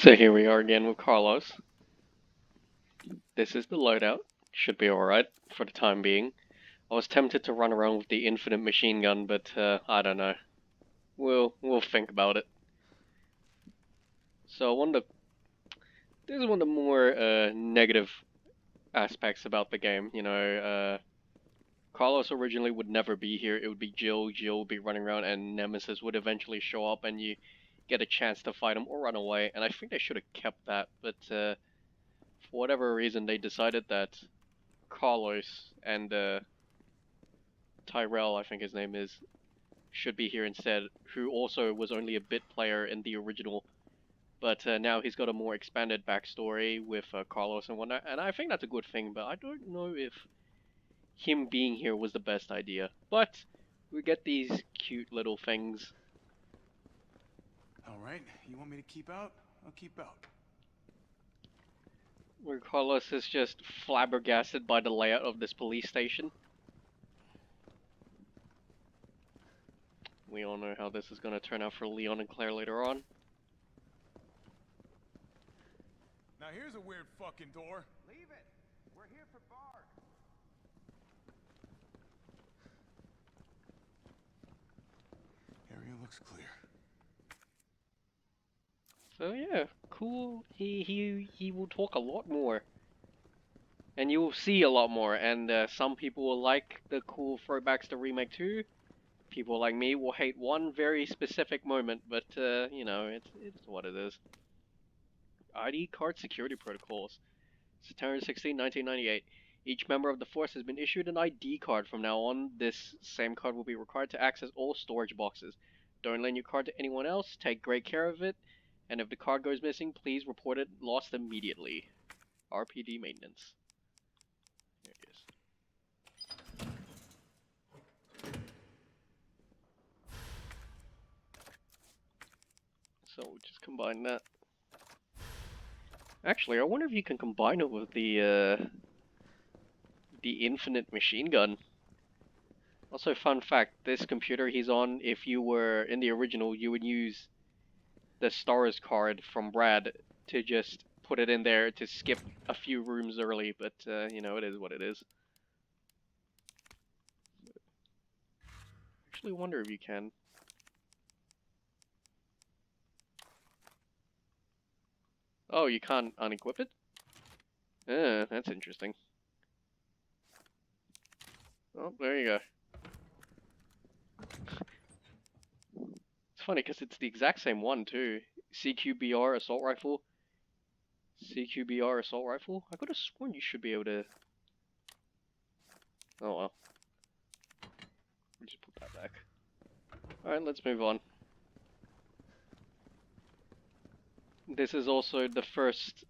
So here we are again with Carlos. This is the loadout. Should be alright for the time being. I was tempted to run around with the infinite machine gun, but I don't know. We'll think about it. So this is one of the more negative aspects about the game. Carlos originally would never be here. It would be Jill. Jill would be running around, and Nemesis would eventually show up, and you get a chance to fight him or run away. And I think they should have kept that, but for whatever reason, they decided that Carlos and Tyrell, I think his name is, should be here instead, who also was only a bit player in the original, but now he's got a more expanded backstory with Carlos and whatnot, and I think that's a good thing, but I don't know if him being here was the best idea. But we get these cute little things. Alright, you want me to keep out? I'll keep out. Where Carlos is just flabbergasted by the layout of this police station. We all know how this is going to turn out for Leon and Claire later on. Now here's a weird fucking door. Leave it. We're here for Bard. Area looks clear. So yeah, cool. He will talk a lot more, and you will see a lot more. And some people will like the cool throwbacks to Remake 2. People like me will hate one very specific moment, but you know, it's what it is. ID card security protocols. September 16, 1998. Each member of the force has been issued an ID card. From now on, this same card will be required to access all storage boxes. Don't lend your card to anyone else. Take great care of it. And if the card goes missing, please report it lost immediately. RPD maintenance. There it is. So we'll just combine that. Actually, I wonder if you can combine it with the infinite machine gun. Also, fun fact, this computer he's on, if you were in the original, you would use the stars card from Brad to just put it in there to skip a few rooms early, but you know, it is what it is. Actually wonder if you can. Oh, you can't unequip it? That's interesting. Oh, there you go. It's funny because it's the exact same one too. CQBR assault rifle. CQBR assault rifle? I could have sworn you should be able to... Oh well. We'll just put that back. Alright, let's move on. This is also the first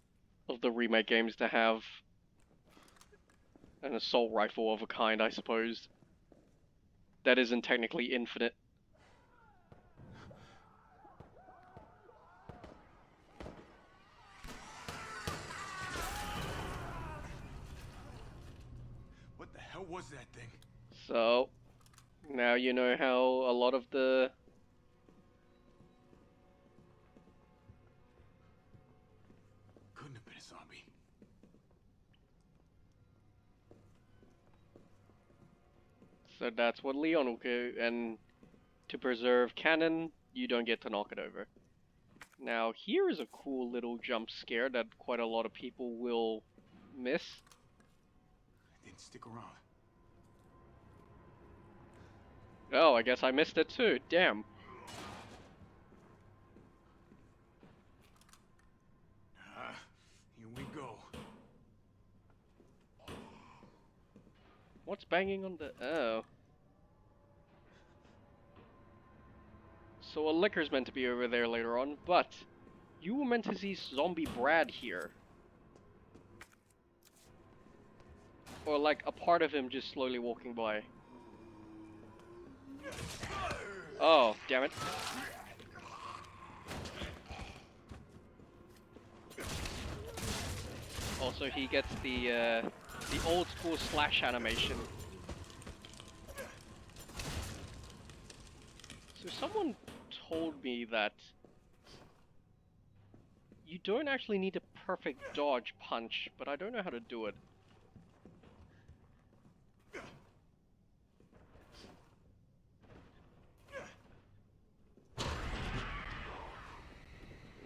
of the remake games to have an assault rifle of a kind, I suppose. That isn't technically infinite. What the hell was that thing? So, now you know how a lot of the... Couldn't have been a zombie. So that's what Leon will do, and to preserve canon, you don't get to knock it over. Now, here is a cool little jump scare that quite a lot of people will miss. It didn't stick around. Oh, I guess I missed it too, damn. Here we go. What's banging on the... oh. So a liquor's meant to be over there later on, but you were meant to see Zombie Brad here. Or like a part of him just slowly walking by. Oh, damn it. Also, he gets the old school slash animation. So someone told me that you don't actually need a perfect dodge punch, but I don't know how to do it.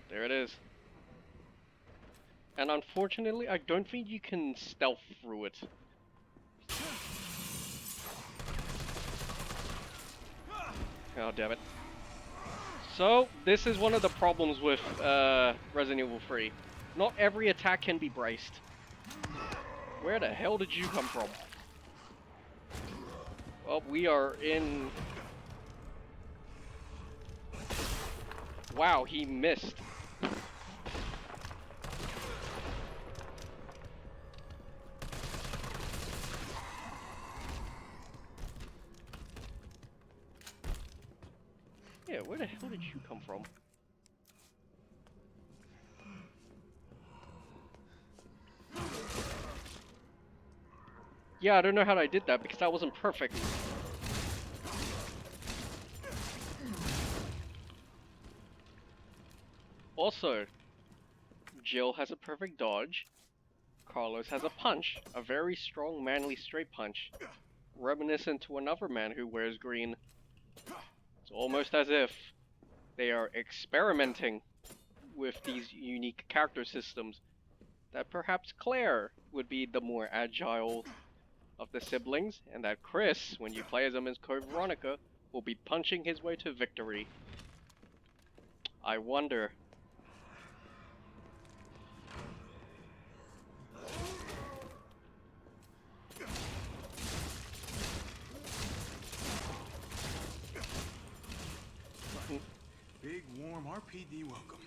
There it is. And unfortunately, I don't think you can stealth through it. Oh, damn it. So, this is one of the problems with Resident Evil 3. Not every attack can be braced. Where the hell did you come from? Well, we are in... Wow, he missed. Yeah, where the hell did you come from? Yeah, I don't know how I did that because that wasn't perfect. Also, Jill has a perfect dodge. Carlos has a punch, a very strong, manly straight punch, reminiscent to another man who wears green. It's almost as if they are experimenting with these unique character systems, that perhaps Claire would be the more agile of the siblings, and that Chris, when you play as him as Code Veronica, will be punching his way to victory. I wonder. Big, warm RPD welcome.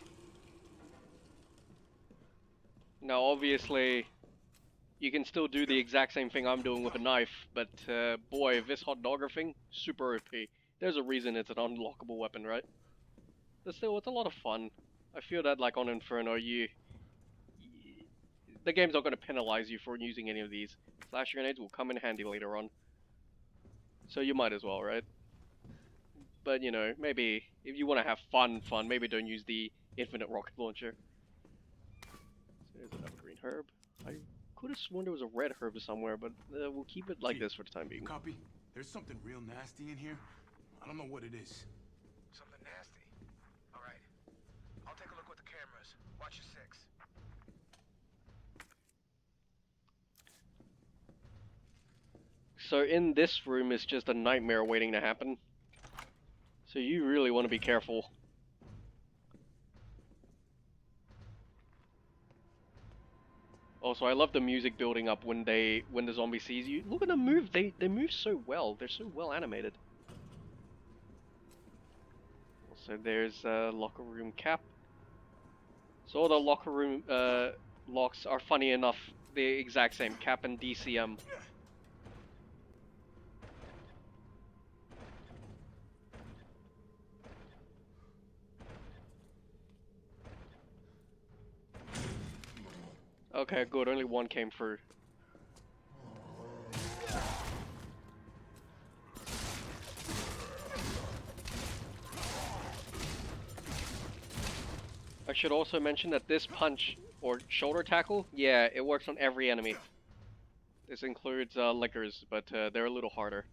Now, obviously, you can still do the exact same thing I'm doing with a knife, but boy, this hot dogger thing, super OP. There's a reason it's an unlockable weapon, right? But still, it's a lot of fun. I feel that, like, on Inferno, the game's not going to penalize you for using any of these. Flash grenades will come in handy later on. So you might as well, right? But, you know, maybe if you want to have fun, maybe don't use the infinite rocket launcher. So there's another green herb. I could have sworn there was a red herb somewhere, but we'll keep it like this for the time being. Copy. There's something real nasty in here. I don't know what it is. Something nasty. All right. I'll take a look with the cameras. Watch your six. So in this room is just a nightmare waiting to happen. So you really want to be careful. Also, I love the music building up when the zombie sees you. Look at them move. They move so well. They're so well animated. Also, there's a locker room cap. So all the locker room locks are, funny enough, the exact same, cap and DCM. Okay, good. Only one came through. I should also mention that this punch, or shoulder tackle, yeah, it works on every enemy. This includes lickers, but they're a little harder.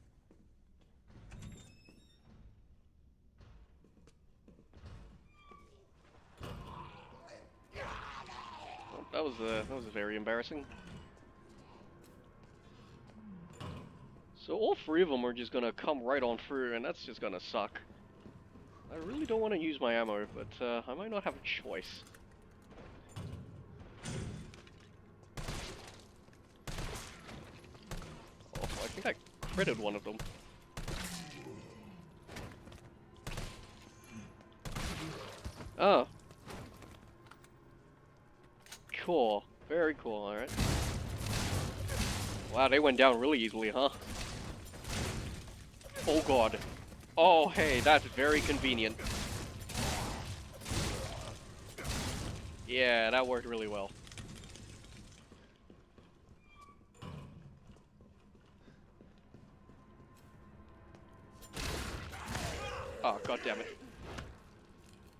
Well, that was very embarrassing. So all three of them are just gonna come right on through, and that's just gonna suck. I really don't want to use my ammo, but I might not have a choice. Oh, I think I critted one of them. Oh. Cool. Very cool, alright. Wow, they went down really easily, huh? Oh god. Oh, hey, that's very convenient. Yeah, that worked really well. Oh, god damn it.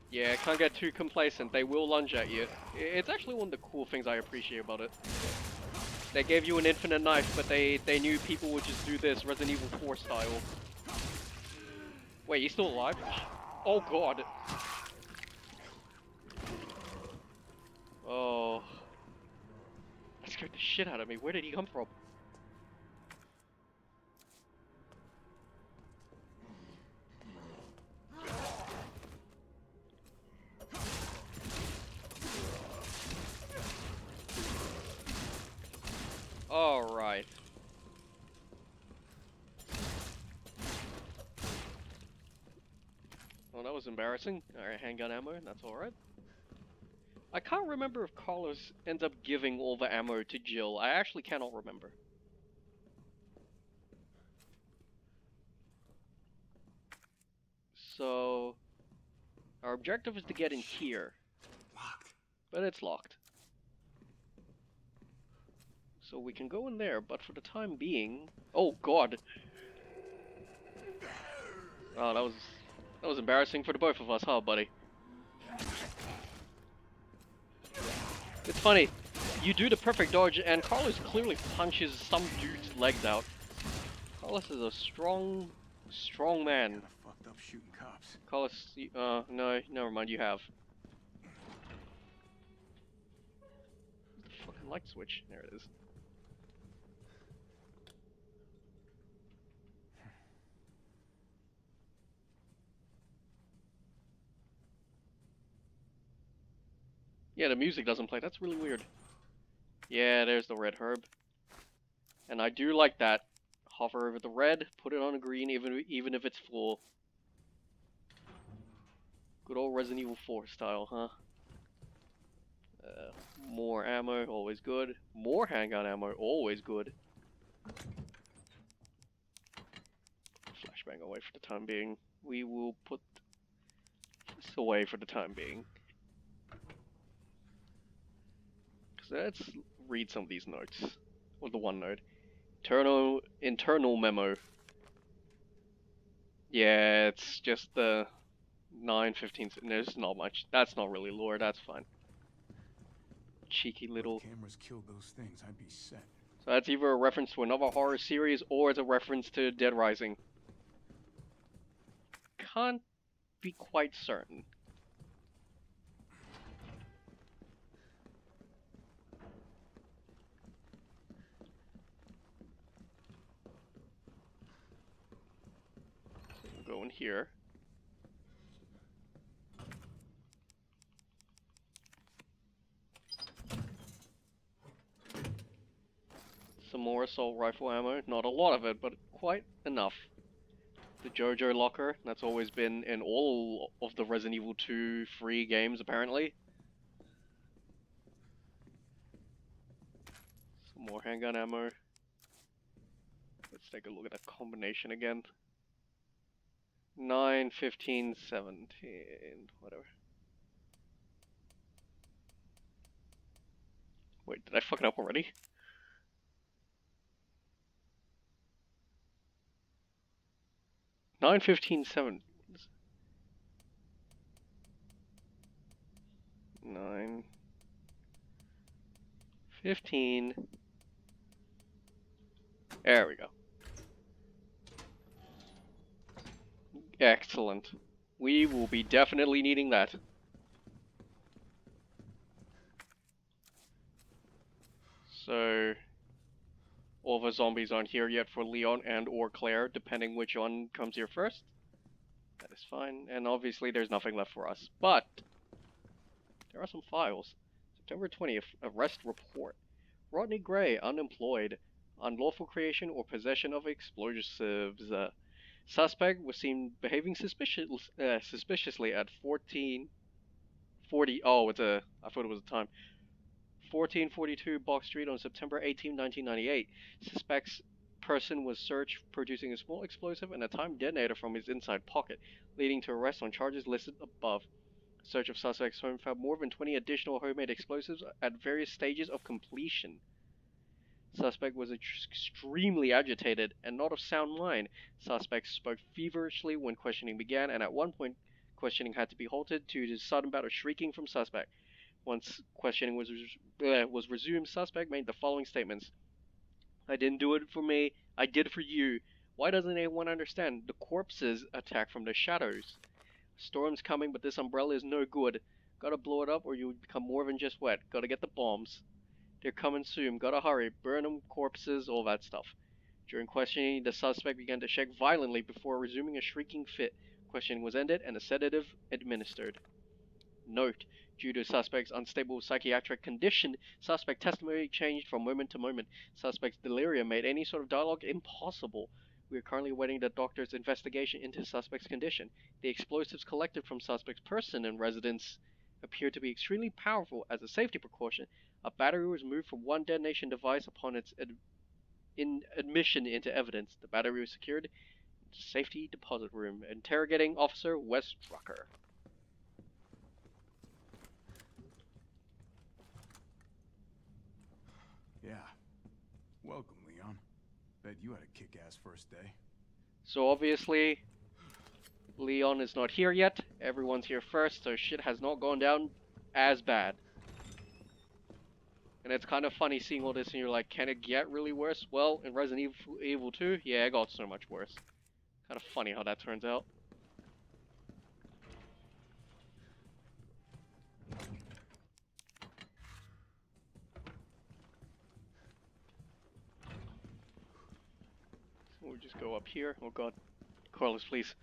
Yeah, can't get too complacent. They will lunge at you. It's actually one of the cool things I appreciate about it. They gave you an infinite knife, but they knew people would just do this Resident Evil 4 style. Wait, he's still alive? Oh god. Oh. That scared the shit out of me. Where did he come from? Alright. Well, that was embarrassing. Alright, handgun ammo, that's alright. I can't remember if Carlos ends up giving all the ammo to Jill. I actually cannot remember. So, our objective is to get in here. Locked. But it's locked. So we can go in there, but for the time being... Oh god! Oh, that was embarrassing for the both of us, huh, buddy? It's funny, you do the perfect dodge, and Carlos clearly punches some dude's legs out. Carlos is a strong man. Kinda fucked up shooting cops. Carlos, no, never mind, you have. The fucking light switch, there it is. Yeah, the music doesn't play, that's really weird. Yeah, there's the red herb. And I do like that. Hover over the red, put it on a green, even if it's full. Good old Resident Evil 4 style, huh? More ammo, always good. More handgun ammo, always good. Flashbang away for the time being. We will put this away for the time being. So let's read some of these notes. Or the one note. Internal memo. Yeah, it's just the 9:15. There's not much. That's not really lore. That's fine. Cheeky little. If cameras killed those things, I'd be set. So that's either a reference to another horror series or it's a reference to Dead Rising. Can't be quite certain. So we'll go in here. Some more assault rifle ammo. Not a lot of it, but quite enough. The JoJo locker. That's always been in all of the Resident Evil 2 free games, apparently. Some more handgun ammo. Let's take a look at that combination again. 9, 15, 17, whatever. Wait, did I fuck it up already? Nine, 15, 7. 9, 15. There we go. Excellent. We will be definitely needing that. So, all the zombies aren't here yet for Leon and or Claire, depending which one comes here first. That is fine, and obviously there's nothing left for us. But, there are some files. September 20th, arrest report. Rodney Gray, unemployed. Unlawful creation or possession of explosives. Suspect was seen behaving suspiciously at 1440. Oh, I thought it was a time. 1442 Box Street on September 18, 1998. Suspect's person was searched, producing a small explosive and a time detonator from his inside pocket, leading to arrest on charges listed above. Search of suspect's home found more than 20 additional homemade explosives at various stages of completion. Suspect was extremely agitated and not of sound mind. Suspect spoke feverishly when questioning began, and at one point Questioning had to be halted due to sudden bout of shrieking from suspect. Once questioning was resumed, suspect made the following statements. I didn't do it for me, I did it for you. Why doesn't anyone understand? The corpses attack from the shadows. Storm's coming, but this umbrella is no good. Gotta blow it up or you'll become more than just wet. Gotta get the bombs. They're coming soon. Gotta hurry. Burn them, corpses, all that stuff. During questioning, the suspect began to shake violently before resuming a shrieking fit. Questioning was ended and a sedative administered. Note: due to suspect's unstable psychiatric condition, suspect testimony changed from moment to moment. Suspect's delirium made any sort of dialogue impossible. We are currently awaiting the doctor's investigation into suspect's condition. The explosives collected from suspect's person and residence appear to be extremely powerful. As a safety precaution, a battery was moved from one detonation device upon its admission into evidence. The battery was secured in the safety deposit room. Interrogating Officer Wes Drucker. Yeah. Welcome, Leon. Bet you had a kick-ass first day. So obviously, Leon is not here yet. Everyone's here first, so shit has not gone down as bad. And it's kind of funny seeing all this and you're like, can it get really worse? Well, in Resident Evil 2, yeah, it got so much worse. Kind of funny how that turns out. So we'll just go up here. Oh god. Carlos, please.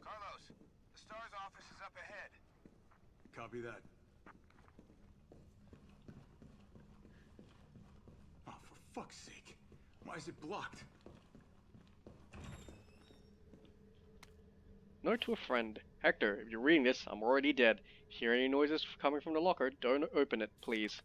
Carlos, the STAR's office is up ahead. Copy that. Oh, for fuck's sake. Why is it blocked? Note to a friend. Hector, if you're reading this, I'm already dead. If you hear any noises coming from the locker, don't open it, please.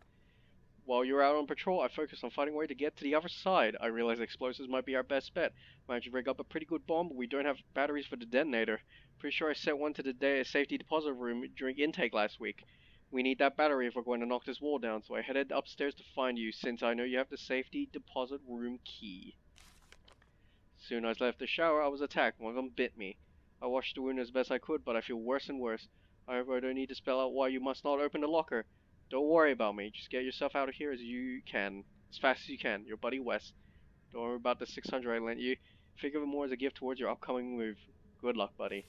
While you're out on patrol, I focused on finding a way to get to the other side. I realized explosives might be our best bet. Managed to rig up a pretty good bomb, but we don't have batteries for the detonator. Pretty sure I sent one to the safety deposit room during intake last week. We need that battery if we're going to knock this wall down, so I headed upstairs to find you, since I know you have the safety deposit room key. Soon as I left the shower, I was attacked. One of them bit me. I washed the wound as best I could, but I feel worse and worse. However, I don't need to spell out why you must not open the locker. Don't worry about me. Just get yourself out of here as fast as you can. Your buddy Wes. Don't worry about the 600 I lent you. Think of it more as a gift towards your upcoming move. Good luck, buddy.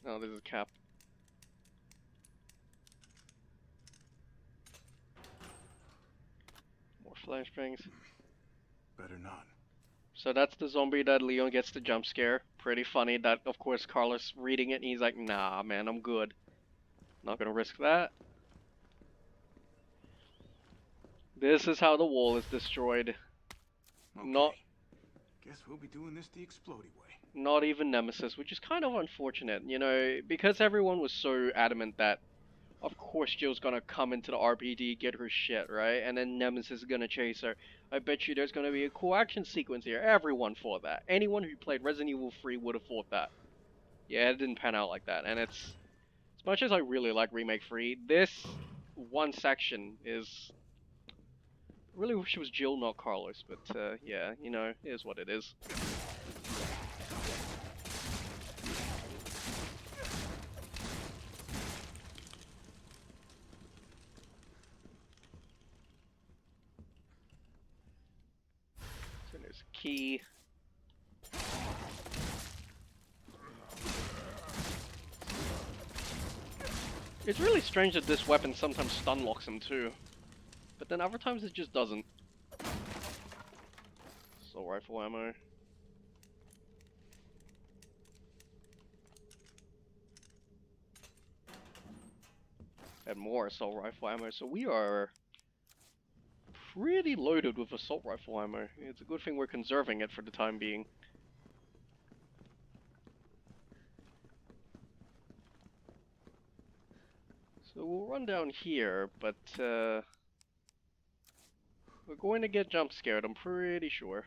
Oh, this is Cap. More flashbangs. Better not. So that's the zombie that Leon gets the jump scare. Pretty funny that, of course, Carlos reading it and he's like, nah, man, I'm good. Not gonna risk that. This is how the wall is destroyed. Okay. Not Guess we'll be doing this the explodey way. not even Nemesis, which is kind of unfortunate, you know, because everyone was so adamant that, of course, Jill's gonna come into the RPD, get her shit, right? And then Nemesis is gonna chase her. I bet you there's gonna be a cool action sequence here. Everyone thought that. Anyone who played Resident Evil 3 would have thought that. Yeah, it didn't pan out like that, and it's... As much as I really like Remake 3, this one section is... I really wish it was Jill, not Carlos, but yeah, you know, it is what it is. So there's a key. It's really strange that this weapon sometimes stun locks him too, but then other times it just doesn't. Assault rifle ammo. And more assault rifle ammo, so we are pretty loaded with assault rifle ammo. It's a good thing we're conserving it for the time being. So we'll run down here, but we're going to get jump scared, I'm pretty sure.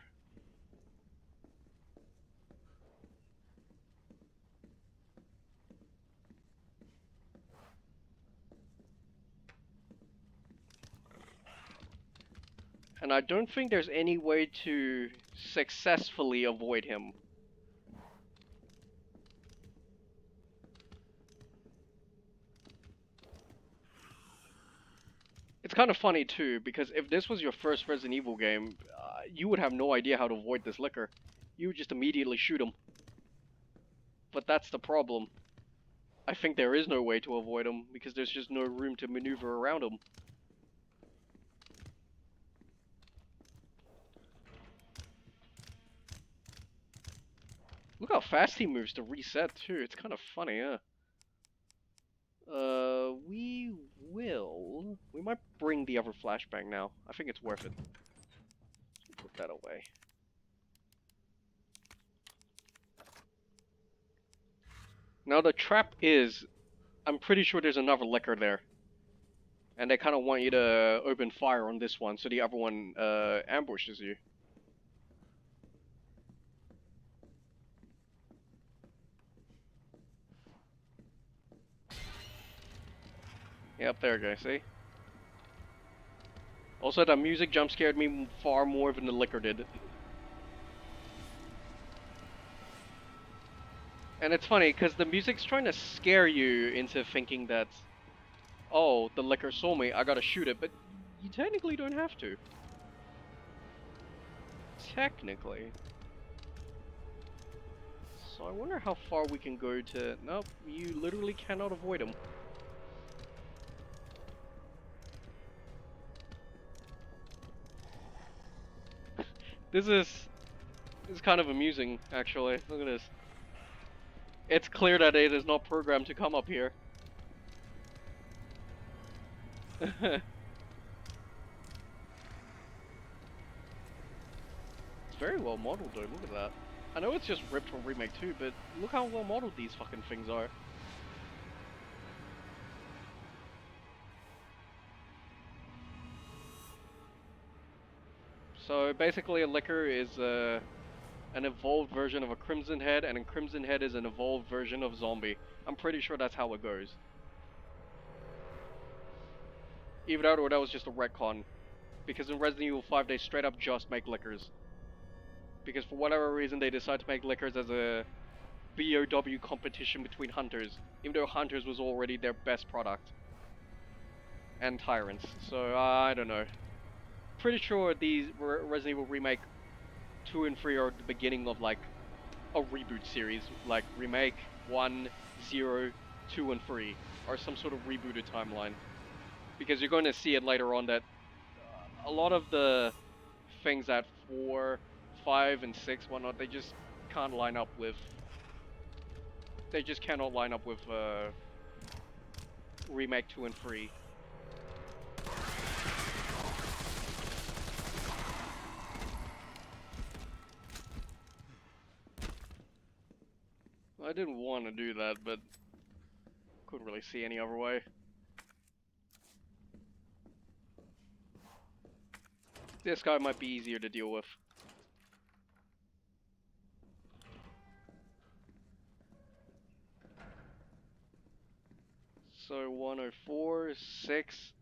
And I don't think there's any way to successfully avoid him. It's kind of funny too, because if this was your first Resident Evil game, you would have no idea how to avoid this licker. You would just immediately shoot him. But that's the problem. I think there is no way to avoid him, because there's just no room to maneuver around him. Look how fast he moves to reset too, it's kind of funny, huh? We might bring the other flashbang now. I think it's worth it. Put that away. Now the trap is, I'm pretty sure there's another licker there. And they kind of want you to open fire on this one, so the other one ambushes you. Yep, there you go, see? Also, the music jump scared me far more than the licker did. And it's funny, because the music's trying to scare you into thinking that, oh, the licker saw me, I gotta shoot it, but you technically don't have to. Technically. So I wonder how far we can go to... Nope, you literally cannot avoid him. This is kind of amusing, actually. Look at this. It's clear that it is not programmed to come up here. It's very well modeled though, look at that. I know it's just ripped from Remake 2, but look how well modeled these fucking things are. So basically a licker is an evolved version of a Crimson Head, and a Crimson Head is an evolved version of Zombie. I'm pretty sure that's how it goes. Either that or that was just a retcon. Because in Resident Evil 5 they straight up just make lickers. Because for whatever reason they decided to make lickers as a BOW competition between Hunters. Even though Hunters was already their best product. And Tyrants. So, I don't know. Pretty sure these Resident Evil Remake 2 and 3 are the beginning of like a reboot series. Like Remake 1, 0, 2 and 3. Or some sort of rebooted timeline. Because you're going to see it later on that a lot of the things at 4, 5, and 6, whatnot, they just can't line up with... They just cannot line up with Remake 2 and 3. I didn't want to do that, but couldn't really see any other way. This guy might be easier to deal with. So 104, 6.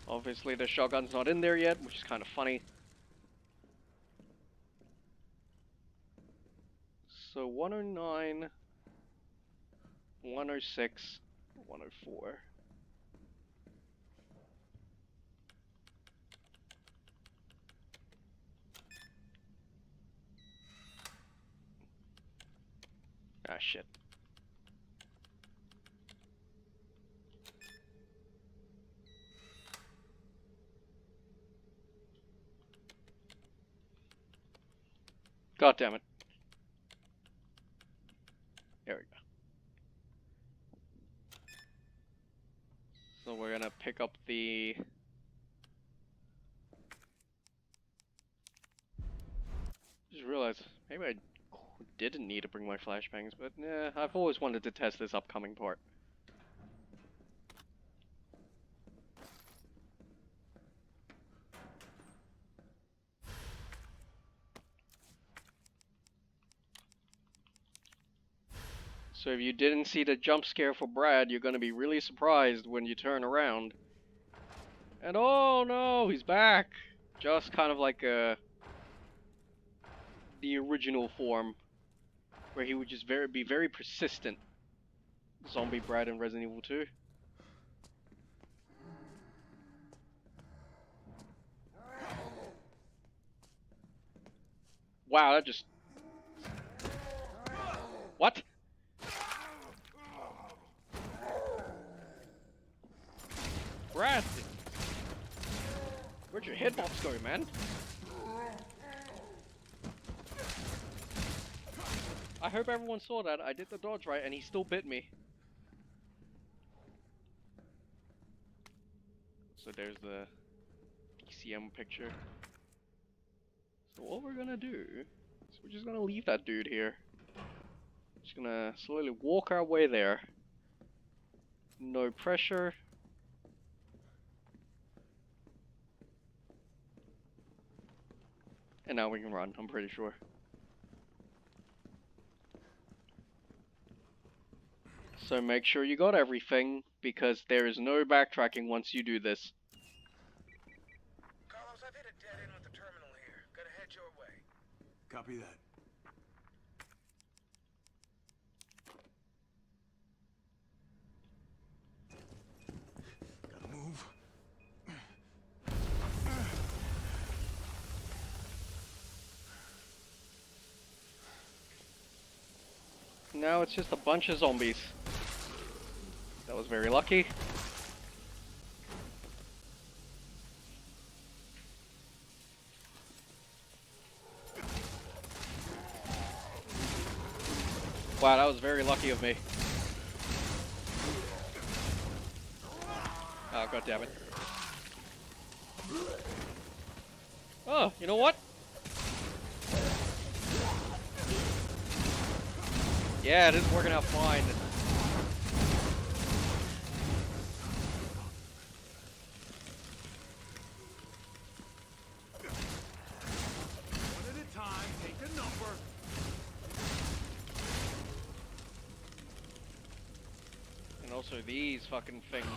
Obviously the shotgun's not in there yet, which is kind of funny. So 109, 106, 104. Ah, shit. God damn it. There we go. So we're gonna pick up the... Just realized, maybe I didn't need to bring my flashbangs, but yeah, I've always wanted to test this upcoming part. So if you didn't see the jump scare for Brad, you're gonna be really surprised when you turn around. And oh no, he's back! Just kind of like the original form, where he would just be very persistent. Zombie Brad in Resident Evil 2. Wow, that just... What? Brad! Where'd your hitbox go, man? I hope everyone saw that. I did the dodge right and he still bit me. So there's the PCM picture. So what we're gonna do is we're just gonna leave that dude here. Just gonna slowly walk our way there. No pressure. And now we can run, I'm pretty sure. So make sure you got everything, because there is no backtracking once you do this. Carlos, I've hit a dead end with the terminal here. Gotta head your way. Copy that. Gotta move. Now it's just a bunch of zombies. That was very lucky. Wow, that was very lucky of me. Oh, god damn it. Oh, you know what? Yeah, it is working out fine. One at a time, take the number. And also these fucking things.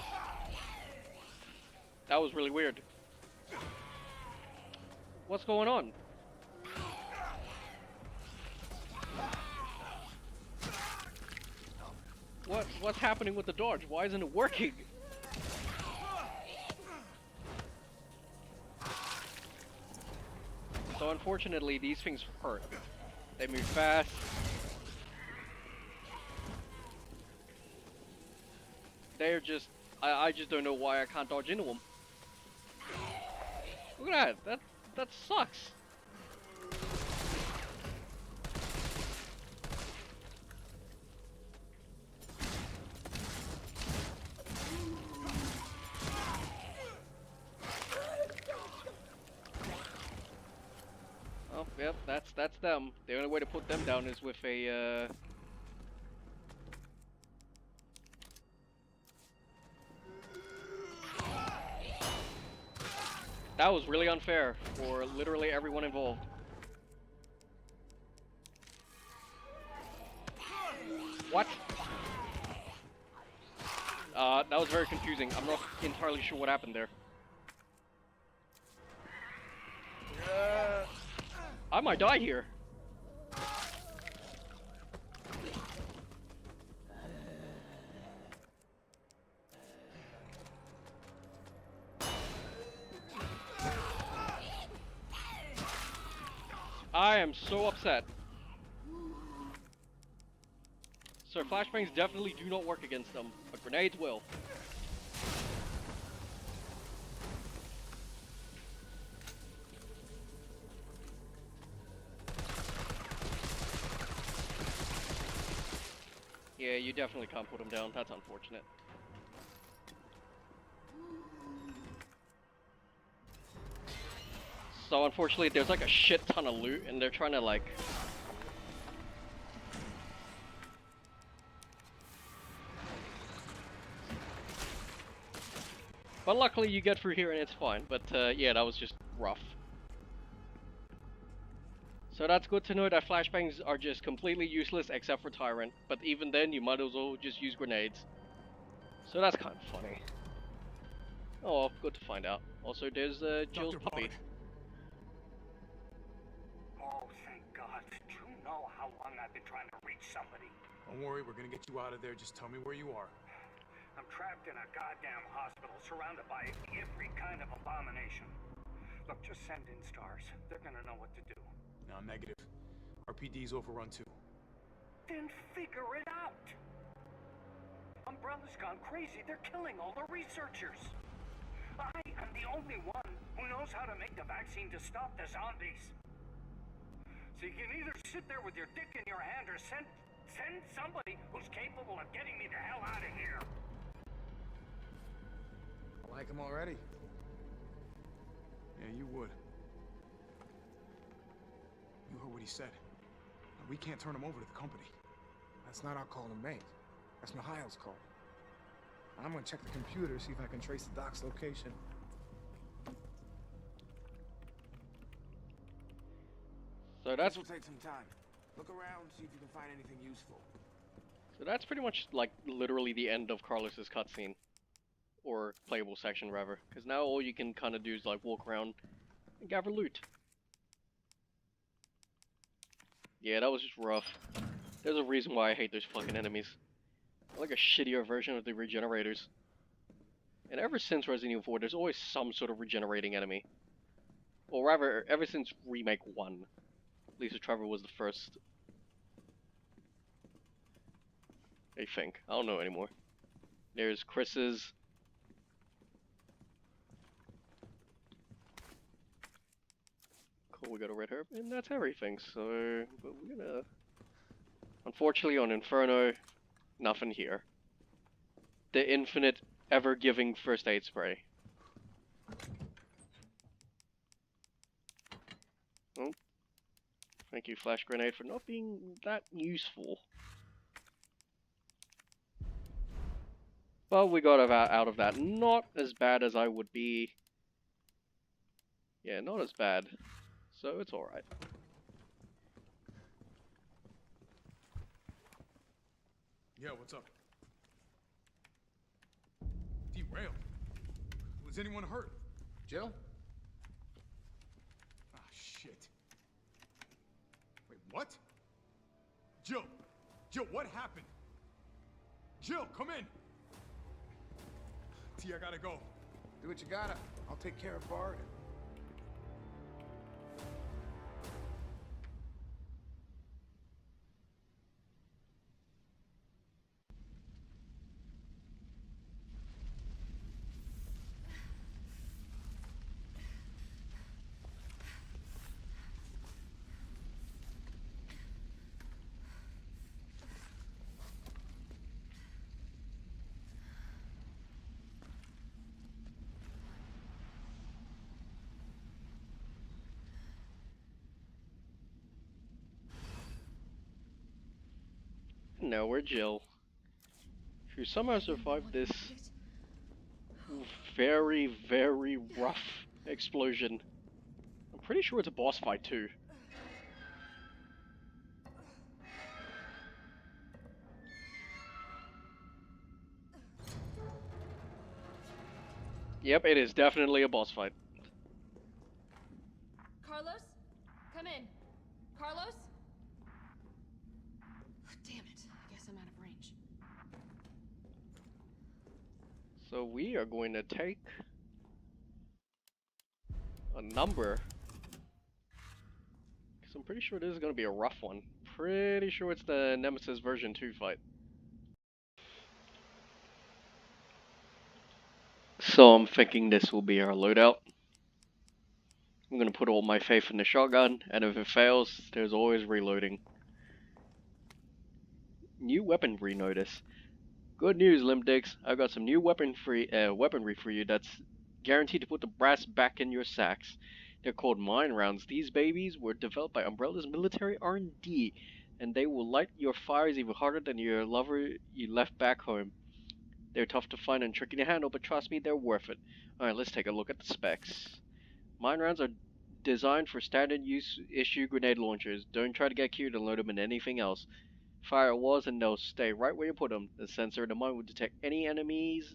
That was really weird. What's going on? What's happening with the dodge? Why isn't it working? So unfortunately, these things hurt. They move fast. They're just... I just don't know why I can't dodge into them. Look at that. That sucks. Oh, yep, that's them. The only way to put them down is with a That was really unfair for literally everyone involved. What? That was very confusing. I'm not entirely sure what happened there. I might die here. I am so upset. So flashbangs definitely do not work against them, but grenades will. Yeah, you definitely can't put them down. That's unfortunate. So unfortunately, there's like a shit ton of loot, and they're trying to like... But luckily you get through here and it's fine, but yeah, that was just rough. So that's good to know that flashbangs are just completely useless except for Tyrant. But even then, you might as well just use grenades. So that's kind of funny. Oh, well, good to find out. Also, there's Jill's Dr. puppy. Pollard. Oh, thank God. Do you know how long I've been trying to reach somebody? Don't worry, we're gonna get you out of there. Just tell me where you are. I'm trapped in a goddamn hospital, surrounded by every kind of abomination. Look, just send in stars. They're gonna know what to do. No, negative. Our PD's overrun too. Then figure it out! Umbrella's gone crazy. They're killing all the researchers. I am the only one who knows how to make the vaccine to stop the zombies. So you can either sit there with your dick in your hand or send somebody who's capable of getting me the hell out of here. I like him already. Yeah, you would. You heard what he said. We can't turn him over to the company. That's not our call to make. That's Mikhail's call. I'm gonna check the computer, see if I can trace the doc's location. So that's This will take some time. Look around, see if you can find anything useful. So that's pretty much like literally the end of Carlos's cutscene. Or playable section rather. Because now all you can kind of do is like walk around and gather loot. Yeah, that was just rough. There's a reason why I hate those fucking enemies. I like a shittier version of the regenerators. And ever since Resident Evil 4, there's always some sort of regenerating enemy. Or rather, ever since Remake 1. Lisa Trevor was the first. I think. I don't know anymore. There's Chris's. Cool, we got a red herb, and that's everything, so... But we're gonna... Unfortunately, on Inferno, nothing here. The infinite, ever-giving first aid spray. Oh. Thank you, flash grenade, for not being that useful. But we got out of that. Not as bad as I would be. Yeah, not as bad. So it's alright. Yeah, what's up? Derailed. Was anyone hurt? Jill? Ah, shit. Wait, what? Jill! Jill, what happened? Jill, come in! T, I gotta go. Do what you gotta. I'll take care of Bard. Now we're Jill, who somehow survived this very, very rough explosion. I'm pretty sure it's a boss fight too. Yep, it is definitely a boss fight. Carlos? Come in. Carlos? Damn it. I guess I'm out of range. So we are going to take a number. Because I'm pretty sure this is going to be a rough one. Pretty sure it's the Nemesis version 2 fight. So I'm thinking this will be our loadout. I'm going to put all my faith in the shotgun, and if it fails, there's always reloading. New weaponry notice. Good news, Limb Dicks. I've got some new weaponry for you that's guaranteed to put the brass back in your sacks. They're called mine rounds. These babies were developed by Umbrella's military R&D, and they will light your fires even harder than your lover you left back home. They're tough to find and tricky to handle, but trust me, they're worth it. Alright, let's take a look at the specs. Mine rounds are designed for standard use issue grenade launchers. Don't try to get cute and load them in anything else. Fire walls and they'll stay right where you put them. The sensor in the mine will detect any enemies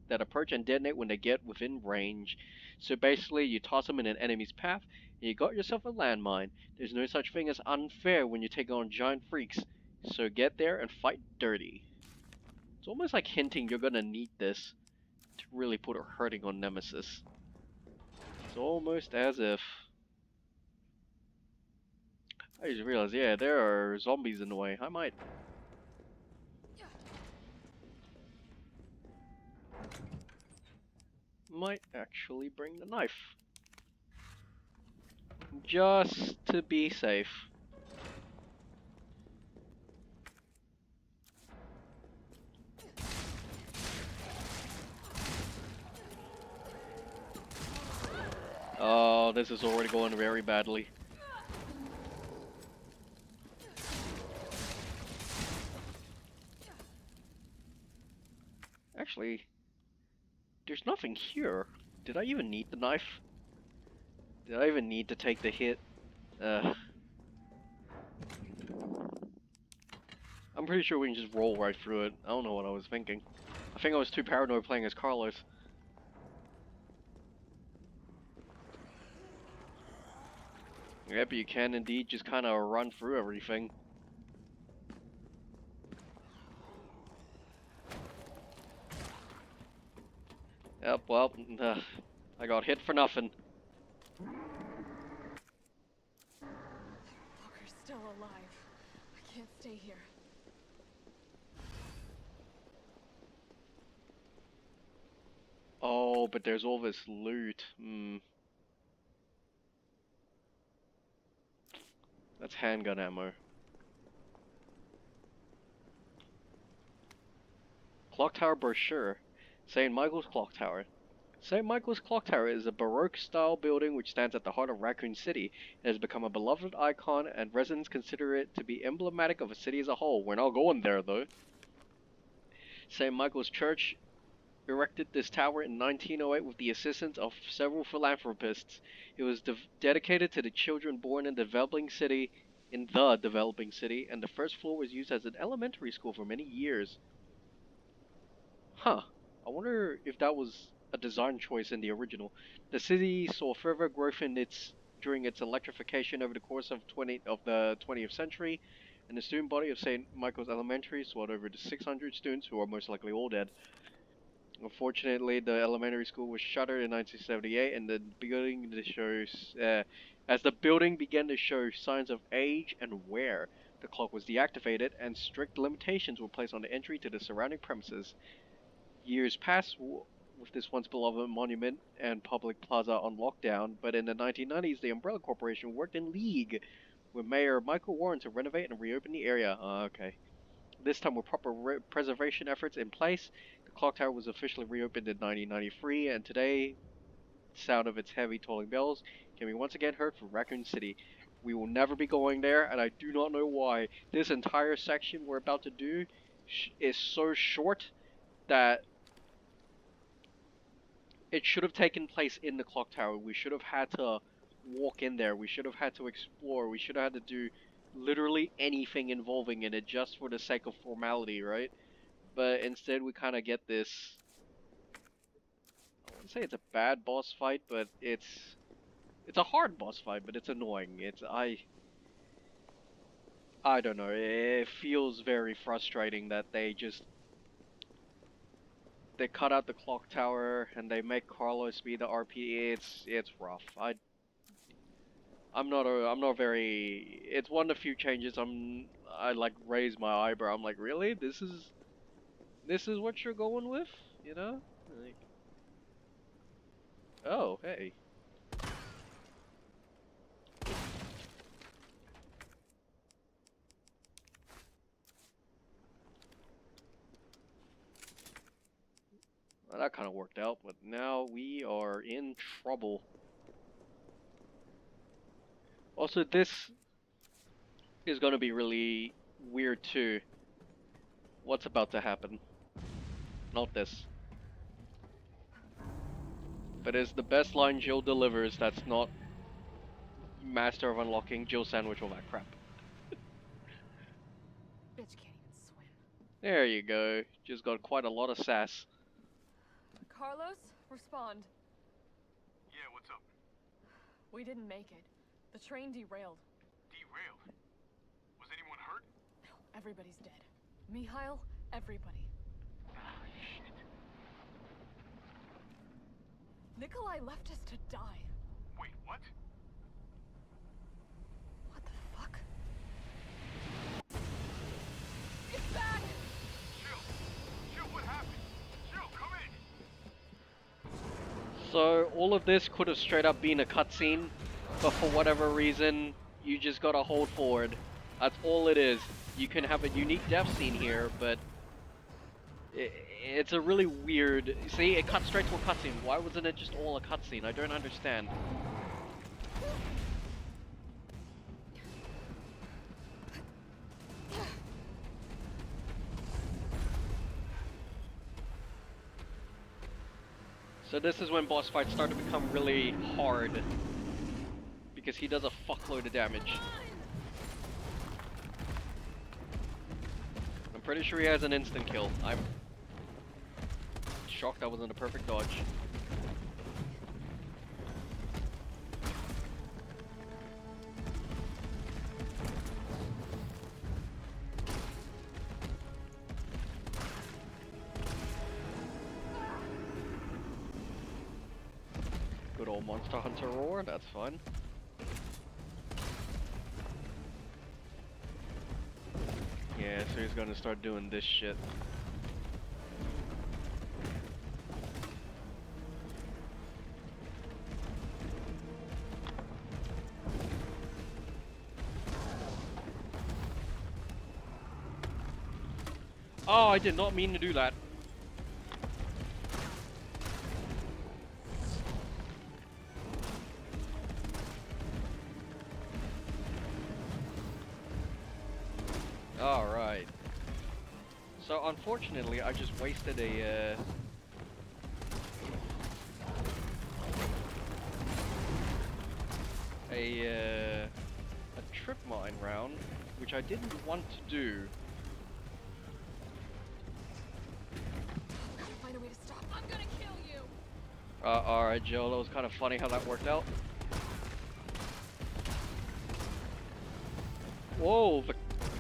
that approach and detonate when they get within range. So basically, you toss them in an enemy's path, and you got yourself a landmine. There's no such thing as unfair when you take on giant freaks. So get there and fight dirty. It's almost like hinting you're gonna need this to really put a hurting on Nemesis. It's almost as if... I just realized, yeah, there are zombies in the way. I might actually bring the knife. Just to be safe. Oh, this is already going very badly. Actually, there's nothing here. Did I even need the knife? Did I even need to take the hit? I'm pretty sure we can just roll right through it. I don't know what I was thinking. I think I was too paranoid playing as Carlos. Yeah, but you can indeed just kind of run through everything. Yep, well, I got hit for nothing. Walker's still alive. I can't stay here. Oh, but there's all this loot. That's handgun ammo. Clock Tower brochure. St. Michael's Clock Tower. St. Michael's Clock Tower is a Baroque-style building which stands at the heart of Raccoon City. It has become a beloved icon, and residents consider it to be emblematic of a city as a whole. We're not going there, though. St. Michael's Church erected this tower in 1908 with the assistance of several philanthropists. It was dedicated to the children born in the developing city, and the first floor was used as an elementary school for many years. Huh. I wonder if that was a design choice in the original. The city saw further growth during its electrification over the course of the 20th century, and the student body of St. Michael's Elementary swelled over to 600 students who are most likely all dead. Unfortunately, the elementary school was shuttered in 1978, and as the building began to show signs of age and wear, the clock was deactivated, and strict limitations were placed on the entry to the surrounding premises. Years passed with this once beloved monument and public plaza on lockdown, but in the 1990s, the Umbrella Corporation worked in league with Mayor Michael Warren to renovate and reopen the area. Okay. This time with proper preservation efforts in place, the clock tower was officially reopened in 1993, and today, the sound of its heavy tolling bells can be once again heard from Raccoon City. We will never be going there, and I do not know why. This entire section we're about to do is so short that it should have taken place in the clock tower. We should have had to walk in there. We should have had to explore. We should have had to do literally anything involving in it just for the sake of formality, right? But instead we kind of get this... I wouldn't say it's a bad boss fight, but it's a hard boss fight, but it's annoying. I don't know. It feels very frustrating that they cut out the clock tower and they make Carlos be the RP. It's rough. I'm not very. It's one of the few changes I like raise my eyebrow. I'm like, really? This is what you're going with? You know? Like, oh, hey. Well, that kind of worked out, but now we are in trouble. Also, this is going to be really weird too. What's about to happen? Not this. But it's the best line Jill delivers that's not master of unlocking Jill sandwich, all that crap. Bitch can't even swim. There you go. Just got quite a lot of sass. Carlos, respond. Yeah, what's up? We didn't make it. The train derailed. Derailed? Was anyone hurt? No, everybody's dead. Mikhail, everybody. Ah, shit. Nikolai left us to die. Wait, what? What the fuck? It's back! Jill! Jill, what happened? Jill, come in! So all of this could have straight up been a cutscene, but for whatever reason, you just gotta hold forward. That's all it is. You can have a unique death scene here, but it's a really weird. See, it cuts straight to a cutscene. Why wasn't it just all a cutscene? I don't understand. So this is when boss fights start to become really hard, because he does a fuckload of damage. I'm pretty sure he has an instant kill. I'm shocked that wasn't a perfect dodge. Good old Monster Hunter roar, that's fun. Yeah, so he's gonna start doing this shit. Oh, I did not mean to do that. Alright. So unfortunately, I just wasted a trip mine round, which I didn't want to do. Gotta find a way to stop. I'm gonna kill you! Alright, Joe, that was kind of funny how that worked out. Whoa,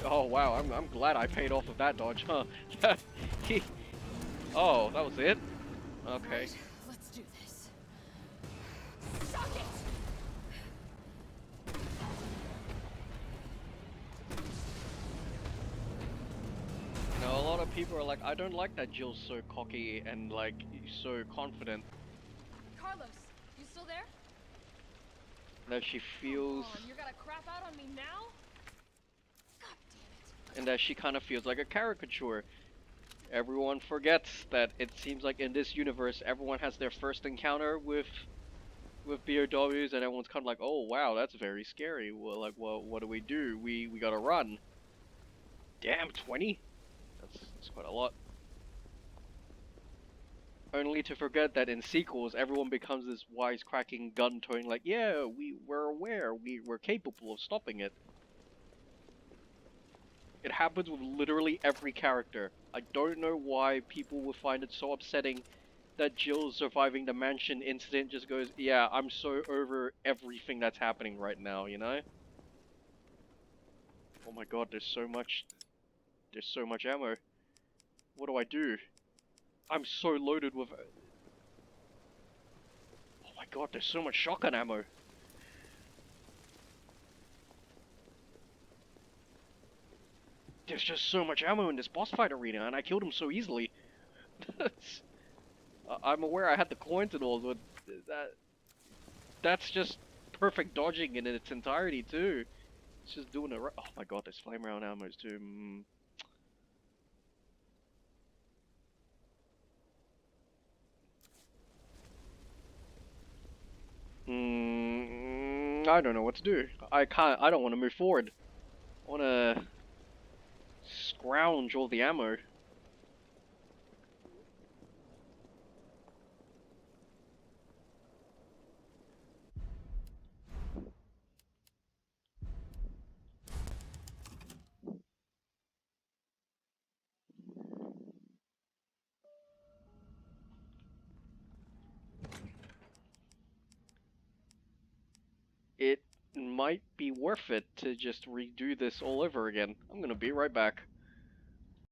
oh wow, I'm glad I paid off of that dodge, huh? Oh, that was it? Okay. Right, let's do this. Suck it! You know, a lot of people are like, I don't like that Jill's so cocky and like so confident. Carlos, you still there? That she feels, Come on, you're gonna crap out on me now? God damn it. and that she kind of feels like a caricature. Everyone forgets that it seems like in this universe, everyone has their first encounter with BOWs, and everyone's kind of like, oh wow, that's very scary. Well, like, well, what do? We gotta run. Damn, 20? That's quite a lot. Only to forget that in sequels, everyone becomes this wisecracking, gun-toting, like, yeah, we're aware, we're capable of stopping it. It happens with literally every character. I don't know why people would find it so upsetting that Jill surviving the mansion incident just goes, yeah, I'm so over everything that's happening right now, you know? Oh my god, there's so much ammo. What do I do? I'm so loaded with... Oh my god, there's so much shotgun ammo. There's just so much ammo in this boss fight arena, and I killed him so easily. I'm aware I had the coins and all, but that's just perfect dodging in its entirety too. It's just doing it right. Oh my god, there's flame round ammos too. I don't know what to do. I don't want to move forward. I want to scrounge all the ammo. might be worth it to just redo this all over again. I'm gonna be right back.